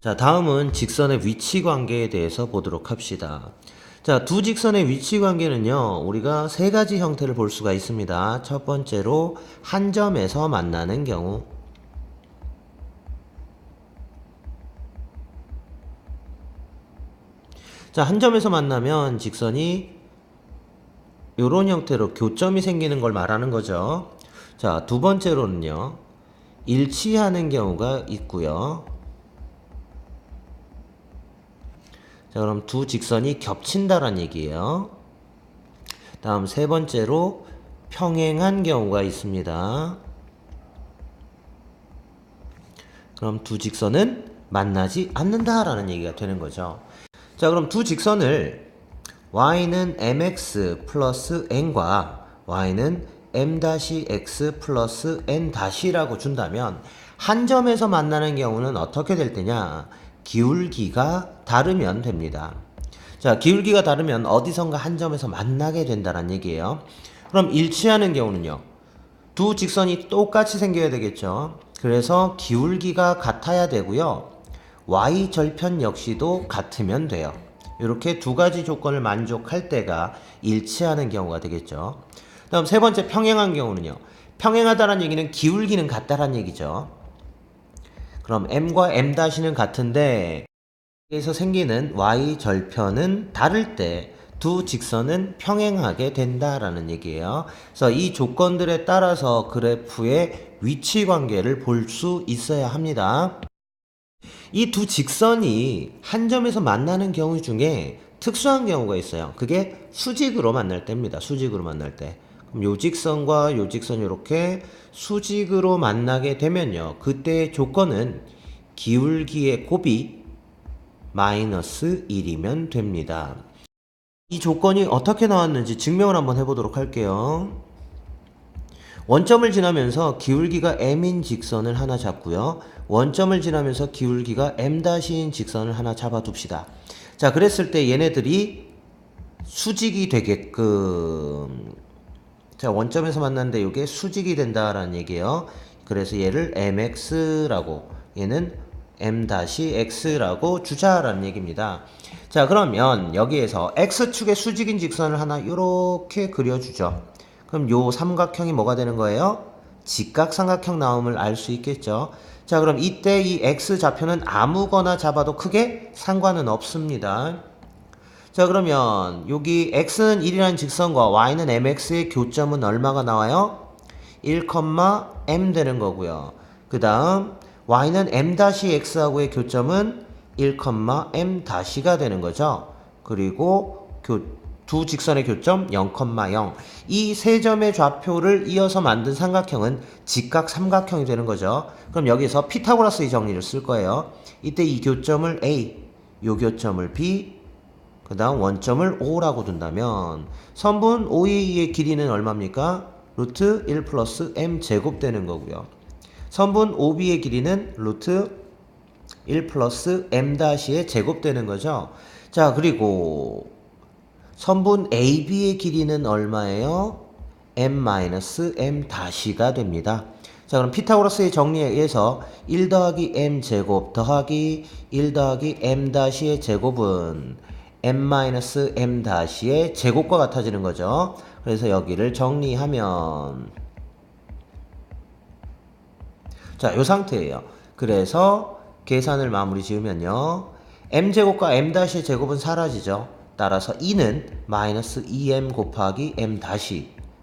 자, 다음은 직선의 위치 관계에 대해서 보도록 합시다. 자, 두 직선의 위치 관계는요, 우리가 세 가지 형태를 볼 수가 있습니다. 첫 번째로 한 점에서 만나는 경우. 자, 한 점에서 만나면 직선이 이런 형태로 교점이 생기는 걸 말하는 거죠. 자, 두 번째로는요, 일치하는 경우가 있고요. 자, 그럼 두 직선이 겹친다란 얘기예요. 다음 세 번째로 평행한 경우가 있습니다. 그럼 두 직선은 만나지 않는다라는 얘기가 되는 거죠. 자, 그럼 두 직선을 y는 mx 플러스 n과 y는 m-x 플러스 n-라고 준다면 한 점에서 만나는 경우는 어떻게 될 때냐? 기울기가 다르면 됩니다. 자, 기울기가 다르면 어디선가 한 점에서 만나게 된다는 얘기예요. 그럼 일치하는 경우는요. 두 직선이 똑같이 생겨야 되겠죠. 그래서 기울기가 같아야 되고요. y절편 역시도 같으면 돼요. 이렇게 두 가지 조건을 만족할 때가 일치하는 경우가 되겠죠. 다음 세 번째 평행한 경우는요. 평행하다는 얘기는 기울기는 같다는 얘기죠. 그럼 m과 m-는 같은데 여기서 생기는 y절편은 다를 때 두 직선은 평행하게 된다라는 얘기예요. 그래서 이 조건들에 따라서 그래프의 위치 관계를 볼 수 있어야 합니다. 이 두 직선이 한 점에서 만나는 경우 중에 특수한 경우가 있어요. 그게 수직으로 만날 때입니다. 수직으로 만날 때. 그럼 요 직선과 요 직선 이렇게 수직으로 만나게 되면요. 그때의 조건은 기울기의 곱이 마이너스 1이면 됩니다. 이 조건이 어떻게 나왔는지 증명을 한번 해보도록 할게요. 원점을 지나면서 기울기가 m인 직선을 하나 잡고요. 원점을 지나면서 기울기가 m-인 직선을 하나 잡아둡시다. 자, 그랬을 때 얘네들이 수직이 되게끔, 자, 원점에서 만났는데 이게 수직이 된다라는 얘기예요. 그래서 얘를 mx라고, 얘는 m-x라고 주자라는 얘기입니다. 자, 그러면 여기에서 x축의 수직인 직선을 하나 이렇게 그려주죠. 그럼 요 삼각형이 뭐가 되는 거예요? 직각삼각형 나옴을 알 수 있겠죠. 자, 그럼 이때 이 x좌표는 아무거나 잡아도 크게 상관은 없습니다. 자, 그러면 여기 x는 1이라는 직선과 y는 mx의 교점은 얼마가 나와요? 1, m 되는 거고요. 그 다음 y는 m-x하고의 교점은 1, m-가 되는 거죠. 그리고 두 직선의 교점 0, 0. 이 세 점의 좌표를 이어서 만든 삼각형은 직각 삼각형이 되는 거죠. 그럼 여기서 피타고라스의 정리를 쓸 거예요. 이때 이 교점을 A, 요 교점을 B, 그 다음 원점을 O라고 둔다면 선분 OA의 길이는 얼마입니까? 루트 1 플러스 m 제곱 되는 거고요. 선분 OB의 길이는 루트 1 플러스 m-의 제곱 되는 거죠. 자, 그리고 선분 AB의 길이는 얼마예요? m-m-가 됩니다. 자, 그럼 피타고라스의 정리에 의해서 1 더하기 m 제곱 더하기 1 더하기 m-의 제곱은 m-m-의 제곱과 같아지는 거죠. 그래서 여기를 정리하면 자, 요 상태예요. 그래서 계산을 마무리 지으면요. m제곱과 m-의 제곱은 사라지죠. 따라서 2는 마이너스 2m 곱하기 m-.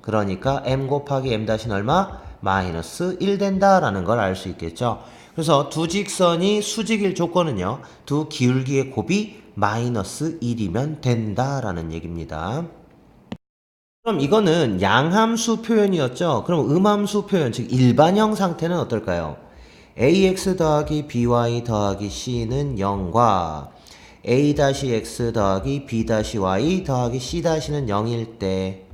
그러니까 m 곱하기 m-는 얼마? 마이너스 1 된다라는 걸 알 수 있겠죠. 그래서 두 직선이 수직일 조건은요. 두 기울기의 곱이 마이너스 1이면 된다라는 얘기입니다. 그럼 이거는 양함수 표현이었죠. 그럼 음함수 표현, 즉 일반형 상태는 어떨까요? ax 더하기 by 더하기 c는 0과 a-x 더하기 b-y 더하기 c-는 0일 때,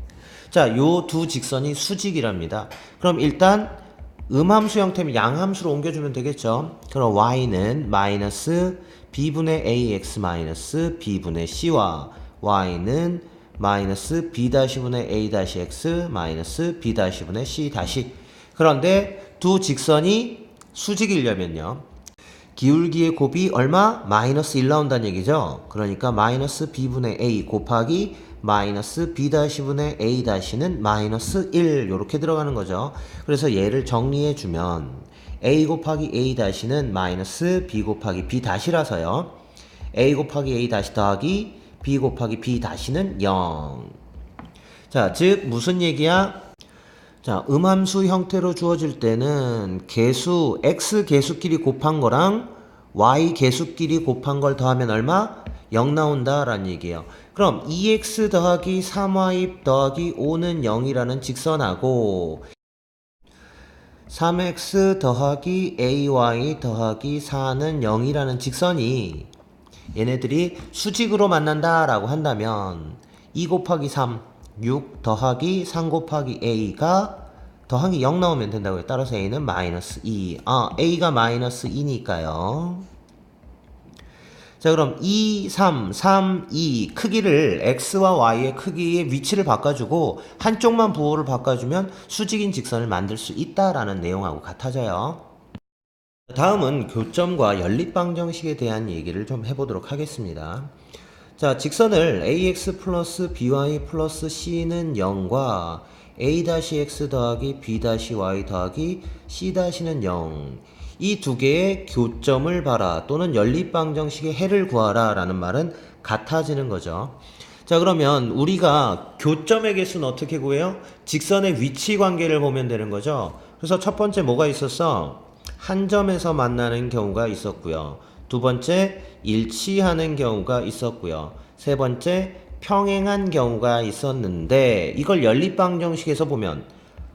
자, 요 두 직선이 수직이랍니다. 그럼 일단 음함수 형태면 양함수로 옮겨주면 되겠죠. 그럼 y는 마이너스 b분의 ax 마이너스 b분의 c와 y는 마이너스 b-분의 a-x 마이너스 b-분의 c-. 그런데 두 직선이 수직이려면요. 기울기의 곱이 얼마? 마이너스 1 나온다는 얘기죠. 그러니까 마이너스 b분의 a 곱하기 마이너스 b-분의 a-는 마이너스 1 이렇게 들어가는 거죠. 그래서 얘를 정리해 주면 a 곱하기 a-는 마이너스 b 곱하기 b-라서요. a 곱하기 a- 더하기 b 곱하기 b-는 0. 자, 즉 무슨 얘기야? 자, 음함수 형태로 주어질 때는 개수 x 개수끼리 곱한 거랑 y 개수끼리 곱한 걸 더하면 얼마? 0 나온다 라는 얘기예요. 그럼 2x 더하기 3y 더하기 5는 0이라는 직선하고 3x 더하기 ay 더하기 4는 0이라는 직선이 얘네들이 수직으로 만난다 라고 한다면 2 곱하기 3 6 더하기 3 곱하기 a가 더하기 0 나오면 된다고요. 따라서 a는 마이너스 2. a가 마이너스 2니까요. 자, 그럼 2, 3, 3, 2 크기를 x와 y의 크기의 위치를 바꿔주고 한쪽만 부호를 바꿔주면 수직인 직선을 만들 수 있다라는 내용하고 같아져요. 다음은 교점과 연립방정식에 대한 얘기를 좀 해보도록 하겠습니다. 자, 직선을 ax 플러스 by 플러스 c는 0과 a-x 더하기 b-y 더하기 c-는 0. 이 두 개의 교점을 봐라 또는 연립방정식의 해를 구하라 라는 말은 같아지는 거죠. 자, 그러면 우리가 교점의 개수는 어떻게 구해요? 직선의 위치 관계를 보면 되는 거죠. 그래서 첫 번째 뭐가 있었어? 한 점에서 만나는 경우가 있었고요. 두 번째 일치하는 경우가 있었고요. 세 번째 평행한 경우가 있었는데 이걸 연립방정식에서 보면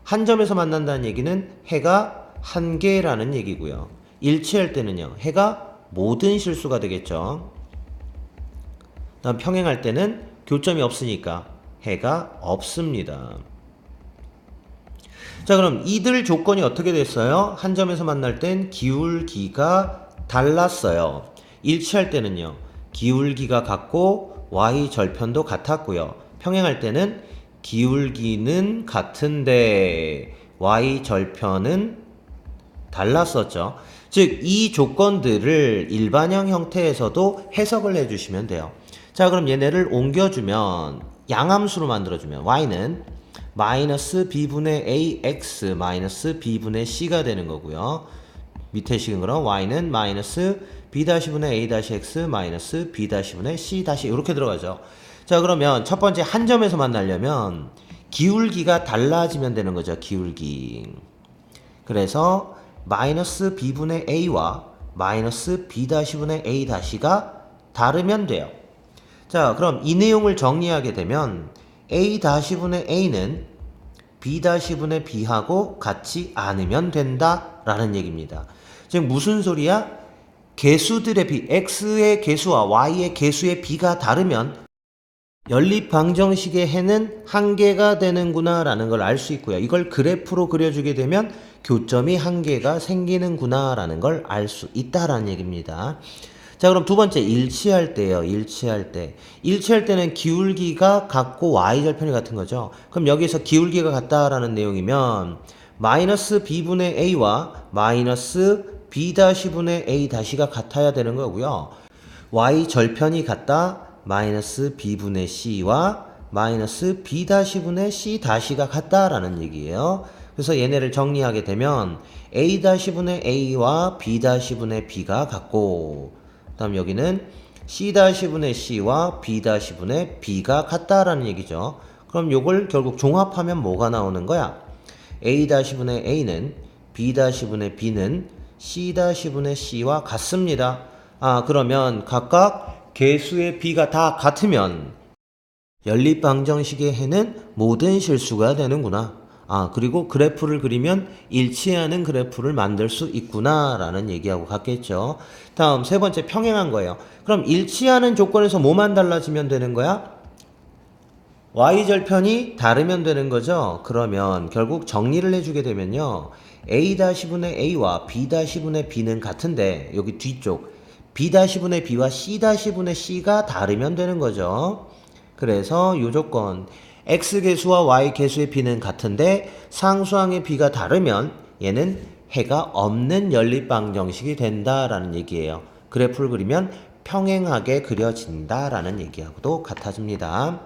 한 점에서 만난다는 얘기는 해가 한 개라는 얘기고요. 일치할 때는요. 해가 모든 실수가 되겠죠. 다음 평행할 때는 교점이 없으니까 해가 없습니다. 자, 그럼 이들 조건이 어떻게 됐어요? 한 점에서 만날 땐 기울기가 달랐어요. 일치할 때는요. 기울기가 같고 y 절편도 같았고요. 평행할 때는 기울기는 같은데 y 절편은 달랐었죠. 즉 이 조건들을 일반형 형태에서도 해석을 해주시면 돼요. 자, 그럼 얘네를 옮겨주면 양함수로 만들어주면 y는 마이너스 b분의 ax 마이너스 b분의 c가 되는 거고요. 밑에 식은 그럼 y는 마이너스 b-분의 a-x 마이너스 b-분의 c 이렇게 들어가죠. 자, 그러면 첫 번째 한 점에서 만나려면 기울기가 달라지면 되는 거죠. 기울기. 그래서 마이너스 b분의 a와 마이너스 b-분의 a-가 다르면 돼요. 자, 그럼 이 내용을 정리하게 되면 a-분의 a는 b-분의 b하고 같지 않으면 된다라는 얘기입니다. 즉 무슨 소리야? 개수들의 비, x의 개수와 y의 개수의 비가 다르면 연립방정식의 해는 한 개가 되는구나 라는 걸 알 수 있고요. 이걸 그래프로 그려주게 되면 교점이 한 개가 생기는구나 라는 걸 알 수 있다라는 얘기입니다. 자, 그럼 두 번째 일치할 때요. 일치할 때는 기울기가 같고 y절편이 같은 거죠. 그럼 여기서 기울기가 같다라는 내용이면 마이너스 b분의 a와 마이너스 b-분의 a-가 같아야 되는 거고요. y절편이 같다 마이너스 b분의 c와 마이너스 b-분의 c-가 같다라는 얘기예요. 그래서 얘네를 정리하게 되면 a-분의 a와 b-분의 b가 같고 다음 여기는 c-분의 c와 b-분의 b가 같다라는 얘기죠. 그럼 요걸 결국 종합하면 뭐가 나오는 거야? a-분의 a는 b-분의 b는 c-분의 c와 같습니다. 그러면 각각 개수의 b가 다 같으면 연립방정식의 해는 모든 실수가 되는구나. 그리고 그래프를 그리면 일치하는 그래프를 만들 수 있구나 라는 얘기하고 같겠죠. 다음 세 번째 평행한 거예요. 그럼 일치하는 조건에서 뭐만 달라지면 되는 거야? y절편이 다르면 되는 거죠. 그러면 결국 정리를 해주게 되면요. a-분의 a와 b-분의 b는 같은데 여기 뒤쪽 b-분의 b와 c-분의 c가 다르면 되는 거죠. 그래서 이 조건 x개수와 y개수의 b는 같은데 상수항의 b가 다르면 얘는 해가 없는 연립방정식이 된다라는 얘기예요. 그래프를 그리면 평행하게 그려진다라는 얘기하고도 같아집니다.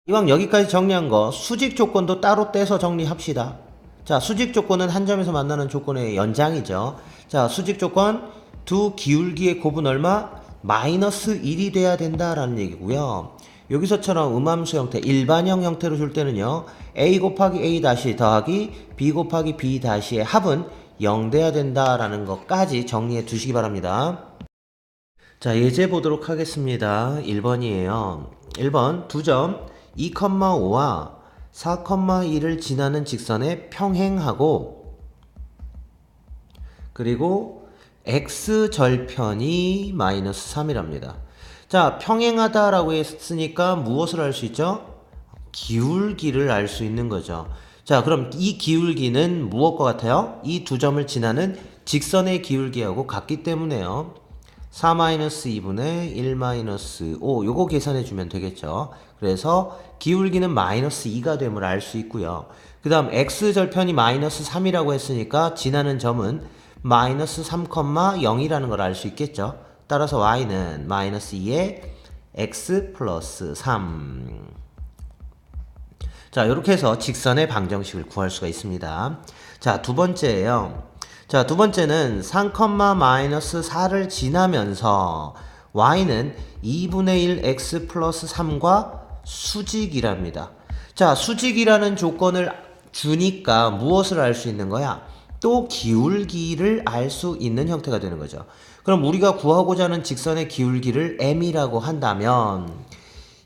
이왕 여기까지 정리한 거 수직 조건도 따로 떼서 정리합시다. 자, 수직 조건은 한 점에서 만나는 조건의 연장이죠. 자, 수직 조건 두 기울기의 곱은 얼마? 마이너스 1이 돼야 된다라는 얘기고요. 여기서처럼 음함수 형태, 일반형 형태로 줄 때는요. a 곱하기 a 다시 더하기 b 곱하기 b 다시의 합은 0 돼야 된다라는 것까지 정리해 두시기 바랍니다. 자, 예제 보도록 하겠습니다. 1번이에요. 1번 두 점 2,5와 4,2를 지나는 직선에 평행하고 그리고 x절편이 마이너스 3이랍니다. 자, 평행하다라고 했으니까 무엇을 알 수 있죠? 기울기를 알 수 있는 거죠. 자, 그럼 이 기울기는 무엇과 같아요? 이 두 점을 지나는 직선의 기울기하고 같기 때문에요. 4-2분의 1-5 요거 계산해 주면 되겠죠. 그래서 기울기는 마이너스 2가 됨을 알 수 있고요. 그 다음 x절편이 마이너스 3이라고 했으니까 지나는 점은 마이너스 3,0이라는 걸 알 수 있겠죠. 따라서 y는 마이너스 2에 x 플러스 3. 자, 이렇게 해서 직선의 방정식을 구할 수가 있습니다. 자, 두 번째예요. 자, 두 번째는 3,-4를 지나면서 y는 2분의 1 x 플러스 3과 수직이랍니다. 자, 수직이라는 조건을 주니까 무엇을 알 수 있는 거야? 또 기울기를 알 수 있는 형태가 되는 거죠. 그럼 우리가 구하고자 하는 직선의 기울기를 m이라고 한다면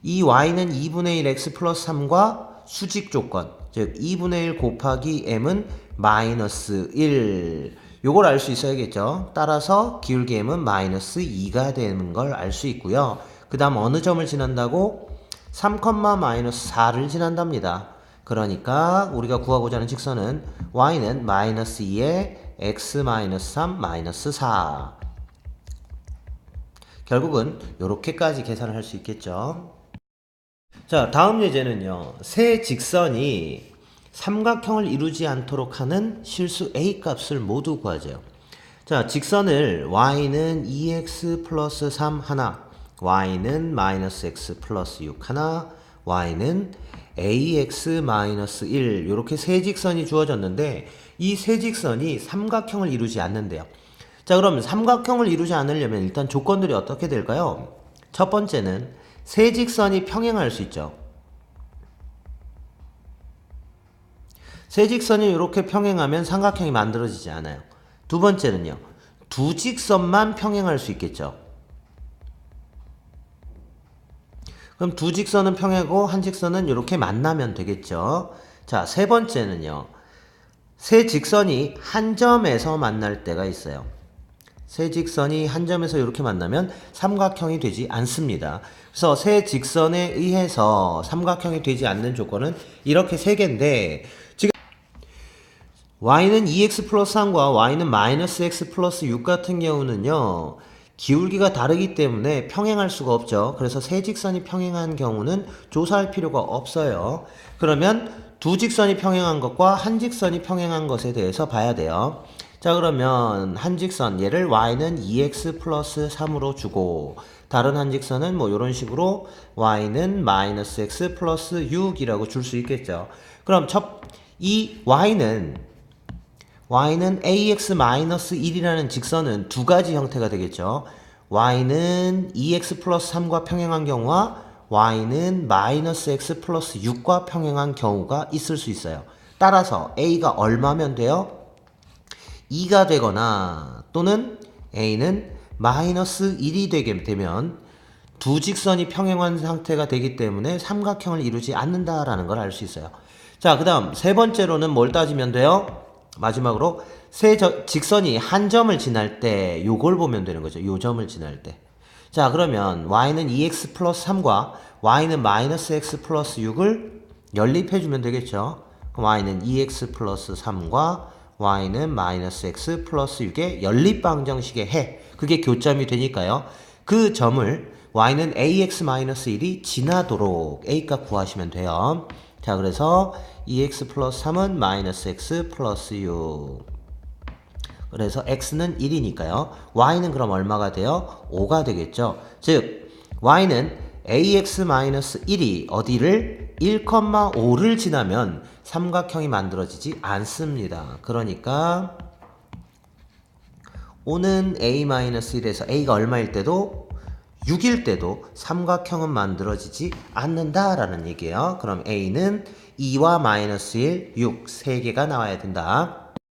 이 y는 2분의 1 x 플러스 3과 수직 조건, 즉 2분의 1 곱하기 m은 마이너스 1. 요걸 알 수 있어야겠죠. 따라서 기울기 m은 마이너스 2가 되는 걸 알 수 있고요. 그 다음 어느 점을 지난다고? 3,-4를 지난답니다. 그러니까 우리가 구하고자 하는 직선은 y는 마이너스 2에 x 마이너스 3 마이너스 4. 결국은 이렇게까지 계산을 할 수 있겠죠. 자, 다음 예제는요. 세 직선이 삼각형을 이루지 않도록 하는 실수 a 값을 모두 구하죠. 자, 직선을 y는 2x 플러스 3 하나, y는 마이너스 x 플러스 6 하나, y는 ax 마이너스 1 이렇게 세 직선이 주어졌는데 이 세 직선이 삼각형을 이루지 않는데요. 자, 그럼 삼각형을 이루지 않으려면 일단 조건들이 어떻게 될까요? 첫 번째는 세 직선이 평행할 수 있죠. 세 직선이 이렇게 평행하면 삼각형이 만들어지지 않아요. 두 번째는요. 두 직선만 평행할 수 있겠죠. 그럼 두 직선은 평행하고 한 직선은 이렇게 만나면 되겠죠. 자, 세 번째는요. 세 직선이 한 점에서 만날 때가 있어요. 세 직선이 한 점에서 이렇게 만나면 삼각형이 되지 않습니다. 그래서 세 직선에 의해서 삼각형이 되지 않는 조건은 이렇게 세 개인데 지금 y는 2x 플러스 3과 y는 마이너스 x 플러스 6 같은 경우는요. 기울기가 다르기 때문에 평행할 수가 없죠. 그래서 세 직선이 평행한 경우는 조사할 필요가 없어요. 그러면 두 직선이 평행한 것과 한 직선이 평행한 것에 대해서 봐야 돼요. 자, 그러면 한 직선 얘를 y는 2x 플러스 3으로 주고 다른 한 직선은 뭐 이런 식으로 y는 마이너스 x 플러스 6이라고 줄 수 있겠죠. 그럼 이 y는 ax 마이너스 1이라는 직선은 두 가지 형태가 되겠죠. y는 2x 플러스 3과 평행한 경우와 y는 마이너스 x 플러스 6과 평행한 경우가 있을 수 있어요. 따라서 a가 얼마면 돼요? 2가 되거나 또는 a는 마이너스 1이 되게 되면 두 직선이 평행한 상태가 되기 때문에 삼각형을 이루지 않는다라는 걸 알 수 있어요. 자, 그 다음 세 번째로는 뭘 따지면 돼요? 마지막으로 직선이 한 점을 지날 때 요걸 보면 되는 거죠. 요 점을 지날 때. 자, 그러면 y는 2x 플러스 3과 y는 마이너스 x 플러스 6을 연립해주면 되겠죠. 그럼 y는 2x 플러스 3과 y는 마이너스 x 플러스 6의 연립방정식의 해. 그게 교점이 되니까요. 그 점을 y는 ax 마이너스 1이 지나도록 a값 구하시면 돼요. 자, 그래서 2x 플러스 3은 마이너스 x 플러스 6. 그래서 x는 1이니까요. y는 그럼 얼마가 돼요? 5가 되겠죠. 즉 y는 ax-1이 어디를 1,5를 지나면 삼각형이 만들어지지 않습니다. 그러니까 o는 a-1에서 a가 얼마일 때도 6일 때도 삼각형은 만들어지지 않는다라는 얘기예요. 그럼 a는 2와 마이너스 1, 6, 3개가 나와야 된다.